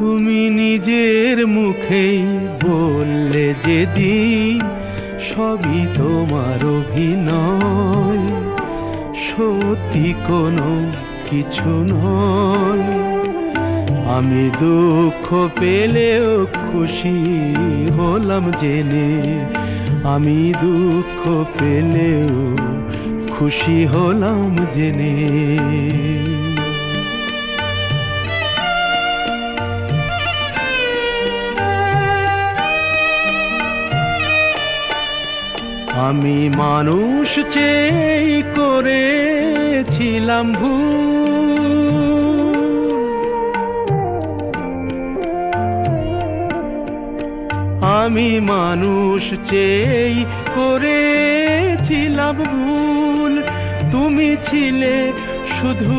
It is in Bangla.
তুমি নিজের মুখেই বললে যেদিন সবই তোমার অভিনয়, সত্যি কোনো কিছু নয়। আমি দুঃখ পেলেও খুশি হলাম জেনে, আমি দুঃখ পেলেও খুশি হলাম জেনে। আমি মানুষ চেয়ে করেছিলাম ভুল, আমি মানুষ চেয়ে করেছিলাম ভুল। তুমি ছিলে শুধু